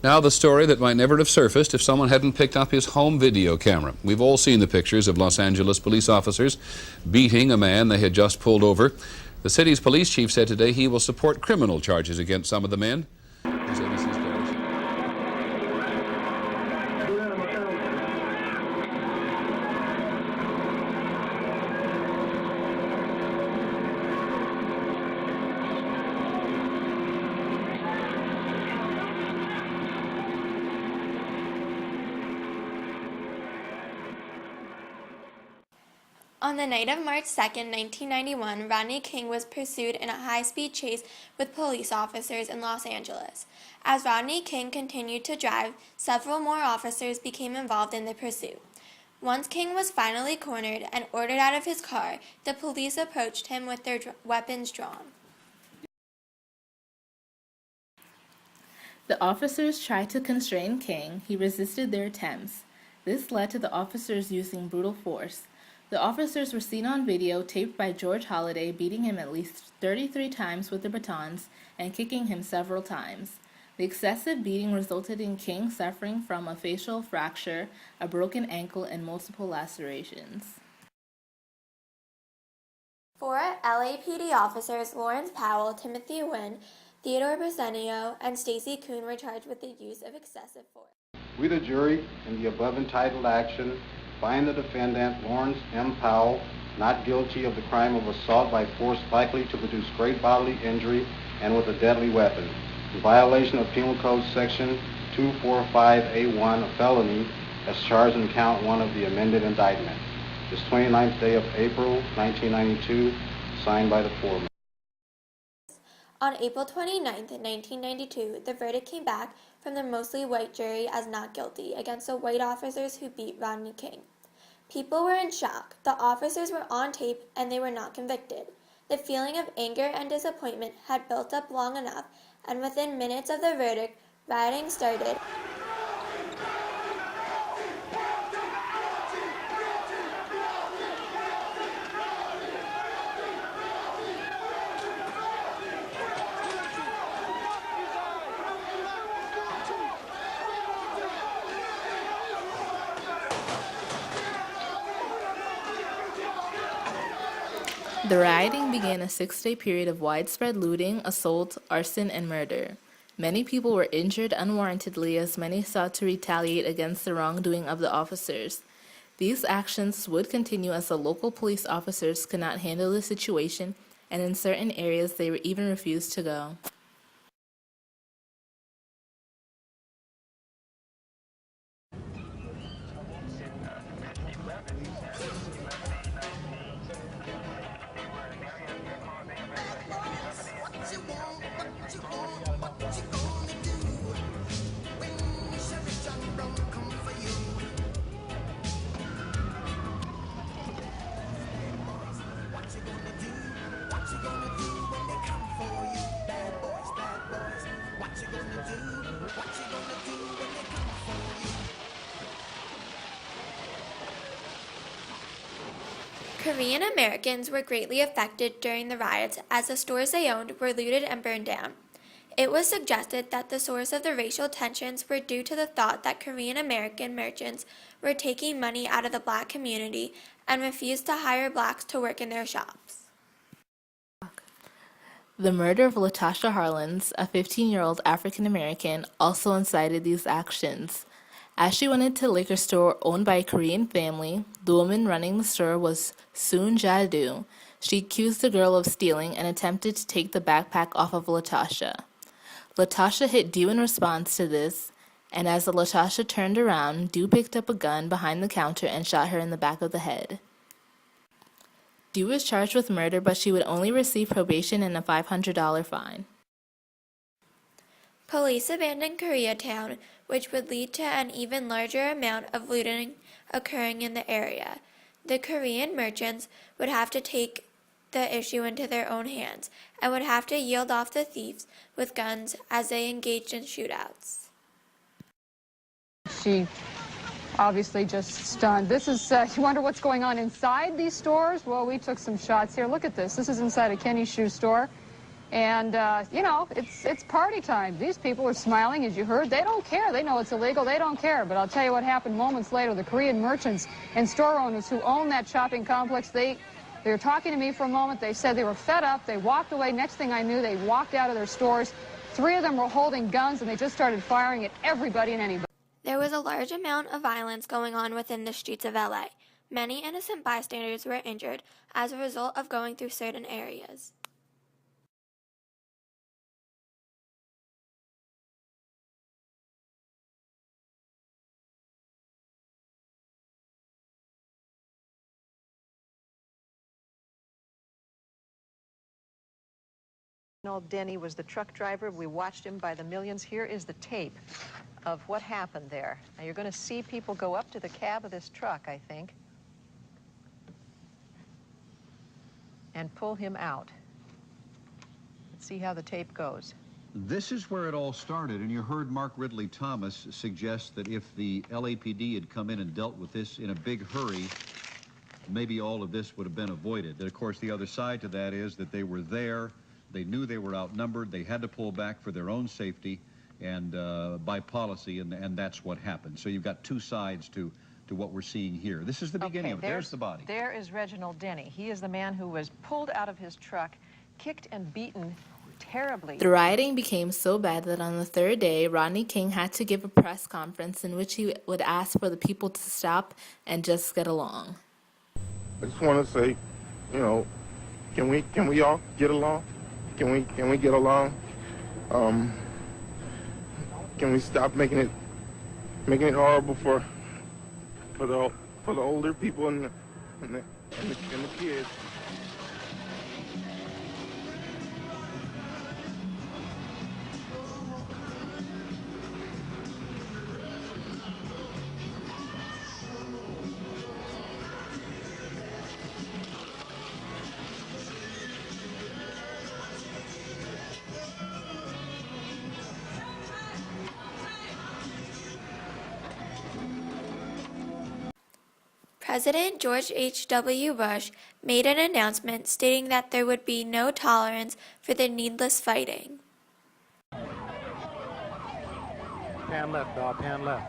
Now the story that might never have surfaced if someone hadn't picked up his home video camera. We've all seen the pictures of Los Angeles police officers beating a man they had just pulled over. The city's police chief said today he will support criminal charges against some of the men. Here's ABC's Barry. On the night of March 2, 1991, Rodney King was pursued in a high-speed chase with police officers in Los Angeles. As Rodney King continued to drive, several more officers became involved in the pursuit. Once King was finally cornered and ordered out of his car, the police approached him with their weapons drawn. The officers tried to constrain King. He resisted their attempts. This led to the officers using brutal force. The officers were seen on video taped by George Holliday beating him at least 33 times with the batons and kicking him several times. The excessive beating resulted in King suffering from a facial fracture, a broken ankle, and multiple lacerations. 4 LAPD officers, Lawrence Powell, Timothy Wynn, Theodore Bersenio, and Stacy Kuhn, were charged with the use of excessive force. We, the jury, in the above entitled action, find the defendant, Lawrence M. Powell, not guilty of the crime of assault by force likely to produce great bodily injury and with a deadly weapon, in violation of Penal Code Section 245A1, a felony, as charged in Count 1 of the amended indictment. This 29th day of April, 1992, signed by the foreman. On April 29, 1992, the verdict came back from the mostly white jury as not guilty against the white officers who beat Rodney King. People were in shock. The officers were on tape and they were not convicted. The feeling of anger and disappointment had built up long enough, and within minutes of the verdict, rioting started. The rioting began a 6-day period of widespread looting, assault, arson, and murder. Many people were injured unwarrantedly as many sought to retaliate against the wrongdoing of the officers. These actions would continue as the local police officers could not handle the situation, and in certain areas they even refused to go. Korean Americans were greatly affected during the riots as the stores they owned were looted and burned down. It was suggested that the source of the racial tensions were due to the thought that Korean American merchants were taking money out of the black community and refused to hire blacks to work in their shops. The murder of Latasha Harlins, a 15-year-old African American, also incited these actions. As she went into a liquor store owned by a Korean family, the woman running the store was Soon Ja-do. She accused the girl of stealing and attempted to take the backpack off of Latasha. Latasha hit Do in response to this, and as Latasha turned around, Do picked up a gun behind the counter and shot her in the back of the head. Do was charged with murder, but she would only receive probation and a $500 fine. Police abandoned Koreatown, which would lead to an even larger amount of looting occurring in the area. The Korean merchants would have to take the issue into their own hands and would have to yield off the thieves with guns as they engaged in shootouts. She obviously just stunned. This is, you wonder what's going on inside these stores? Well, we took some shots here. Look at this. This is inside a Kenny shoe store And, you know, it's party time. These people are smiling, as you heard. They don't care. They know it's illegal. They don't care. But I'll tell you what happened moments later. The Korean merchants and store owners who own that shopping complex, they were talking to me for a moment. They said they were fed up. They walked away. Next thing I knew, they walked out of their stores. 3 of them were holding guns, and they just started firing at everybody and anybody. There was a large amount of violence going on within the streets of LA. Many innocent bystanders were injured as a result of going through certain areas. Denny was the truck driver. We watched him by the millions. Here is the tape of what happened there. Now you're going to see people go up to the cab of this truck, I think, and pull him out. Let's see how the tape goes. This is where it all started, and you heard Mark Ridley Thomas suggest that if the LAPD had come in and dealt with this in a big hurry, maybe all of this would have been avoided. And of course, the other side to that is that they were there. They knew they were outnumbered. They had to pull back for their own safety and by policy, and that's what happened. So you've got two sides to what we're seeing here. This is the beginning of it. There's the body. There is Reginald Denny. He is the man who was pulled out of his truck, kicked and beaten terribly. The rioting became so bad that on the third day, Rodney King had to give a press conference in which he would ask for the people to stop and just get along. I just want to say, you know, can we all get along? Can we get along? Can we stop making it horrible for the older people and the kids? President George H.W. Bush made an announcement stating that there would be no tolerance for the needless fighting. Pan left, dog, pan left.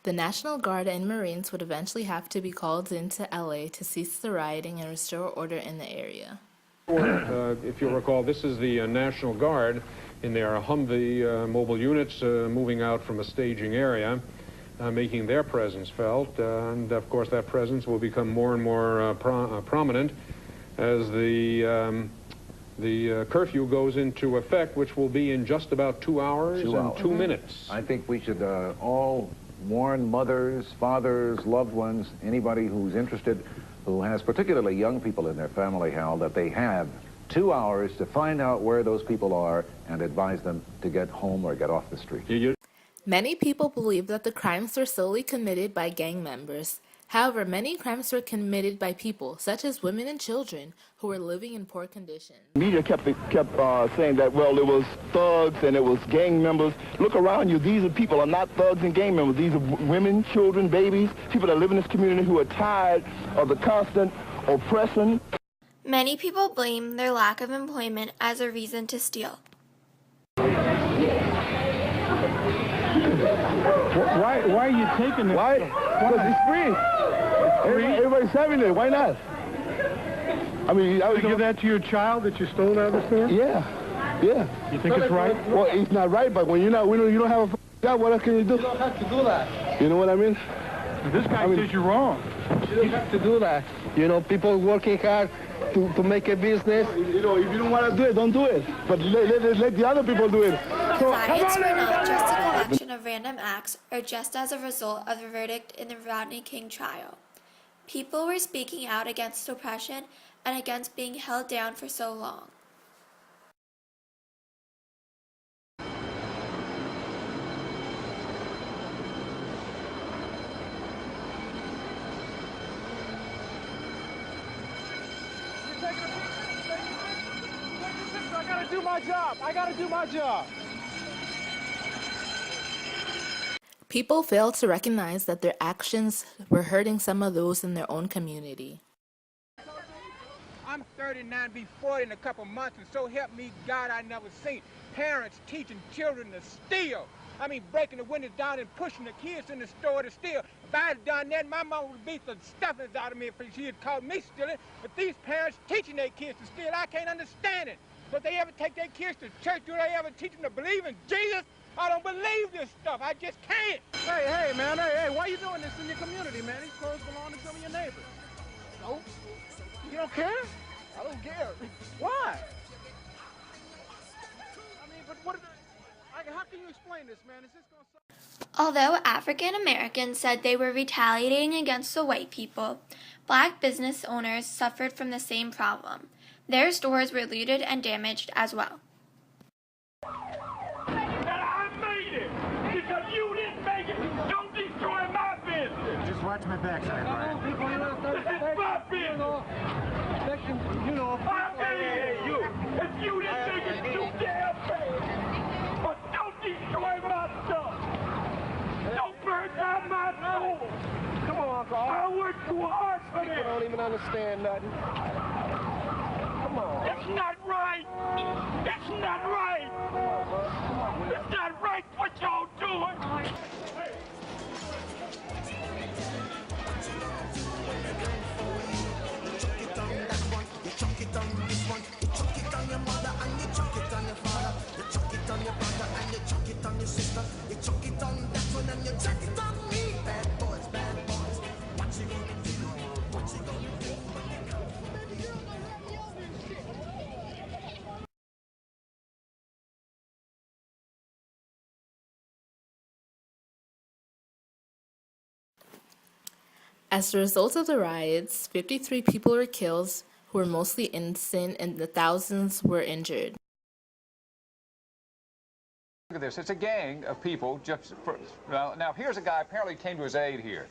The National Guard and Marines would eventually have to be called into LA to cease the rioting and restore order in the area. If you'll recall, this is the National Guard in their Humvee mobile units moving out from a staging area, making their presence felt. And of course, that presence will become more and more prominent as the curfew goes into effect, which will be in just about 2 hours and 2 minutes. I think we should all warn mothers, fathers, loved ones, anybody who's interested, who has particularly young people in their family, Hal, that they have 2 hours to find out where those people are and advise them to get home or get off the street. Many people believe that the crimes were solely committed by gang members. However, many crimes were committed by people, such as women and children, who were living in poor conditions. Media kept saying that, well, it was thugs and it was gang members. Look around you. These people are not thugs and gang members. These are women, children, babies, people that live in this community who are tired of the constant oppression. Many people blame their lack of employment as a reason to steal. Why are you taking it? Why? Because it's free. Everybody's having it. Why not? I mean, I would give that to your child that you stole out of the store? Yeah. Yeah. You think it's right? Well, it's not right, but when you don't have a job, what else can you do? You don't have to do that. You know what I mean? This guy says you're wrong. You don't have to do that. You know, people working hard to make a business. You know, if you don't want to do it, don't do it. But let the other people do it. The riots were not just a collection of random acts or just as a result of the verdict in the Rodney King trial. People were speaking out against oppression and against being held down for so long. do my job. I gotta do my job. People failed to recognize that their actions were hurting some of those in their own community. I'm 39, be 40 in a couple months, and so help me God, I never seen parents teaching children to steal. I mean, breaking the windows down and pushing the kids in the store to steal. If I had done that, my mom would beat the stuffings out of me if she had caught me stealing. But these parents teaching their kids to steal, I can't understand it. But they ever take their kids to church? Do they ever teach them to believe in Jesus? I don't believe this stuff. I just can't. Hey, man, hey, why you doing this in your community, man? These clothes belong to some of your neighbors. No. You don't care? I don't care. Why? I mean, but how can you explain this, man? Is this going to... Although African Americans said they were retaliating against the white people, black business owners suffered from the same problem. Their stores were looted and damaged as well. I made it! Because you didn't make it! Don't destroy my business! Just watch my backside, Brian. This is my business! I pay you! If you didn't make it, you damn bad! But don't destroy my stuff! Don't burn down my soul! Come on, Uncle. I worked too hard for this! People don't even understand nothing. Come on. It's not right! It's not right! It's not right what y'all doing! As a result of the riots, 53 people were killed who were mostly innocent and the thousands were injured. Look at this. It's a gang of people. Now, here's a guy apparently came to his aid here.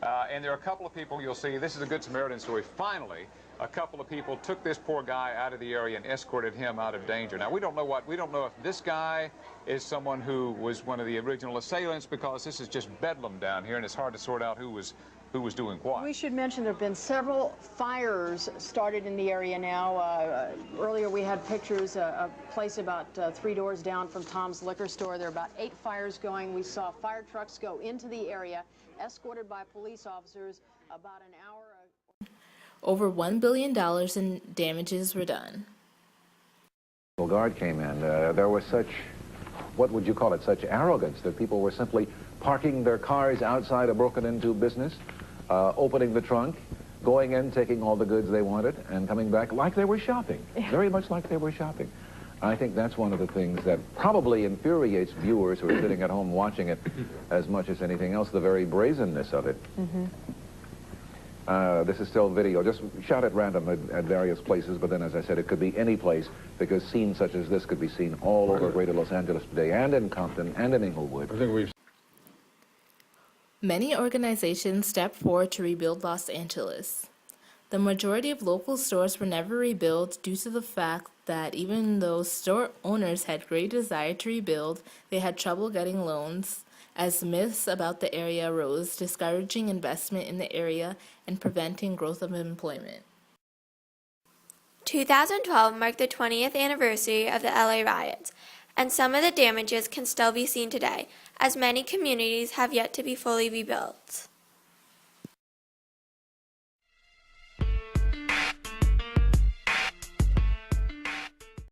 And there are a couple of people you'll see. This is a Good Samaritan story. Finally, a couple of people took this poor guy out of the area and escorted him out of danger. Now, we don't know if this guy is someone who was one of the original assailants, because this is just bedlam down here and it's hard to sort out who was doing what. We should mention there have been several fires started in the area now. Earlier we had pictures, a place about 3 doors down from Tom's Liquor Store. There are about 8 fires going. We saw fire trucks go into the area, escorted by police officers about an hour ago. Over $1 billion in damages were done. The guard came in. There was such, what would you call it, such arrogance that people were simply parking their cars outside a broken-into business, opening the trunk, going in, taking all the goods they wanted, and coming back like they were shopping, very much like they were shopping. I think that's one of the things that probably infuriates viewers who are sitting at home watching it as much as anything else, the very brazenness of it. This is still video, just shot at random at various places, but then, as I said, it could be any place, because scenes such as this could be seen all over Greater Los Angeles today, and in Compton, and in Inglewood. Many organizations stepped forward to rebuild Los Angeles. The majority of local stores were never rebuilt due to the fact that even though store owners had great desire to rebuild, they had trouble getting loans, as myths about the area arose, discouraging investment in the area and preventing growth of employment. 2012 marked the 20th anniversary of the LA riots, and some of the damages can still be seen today, as many communities have yet to be fully rebuilt.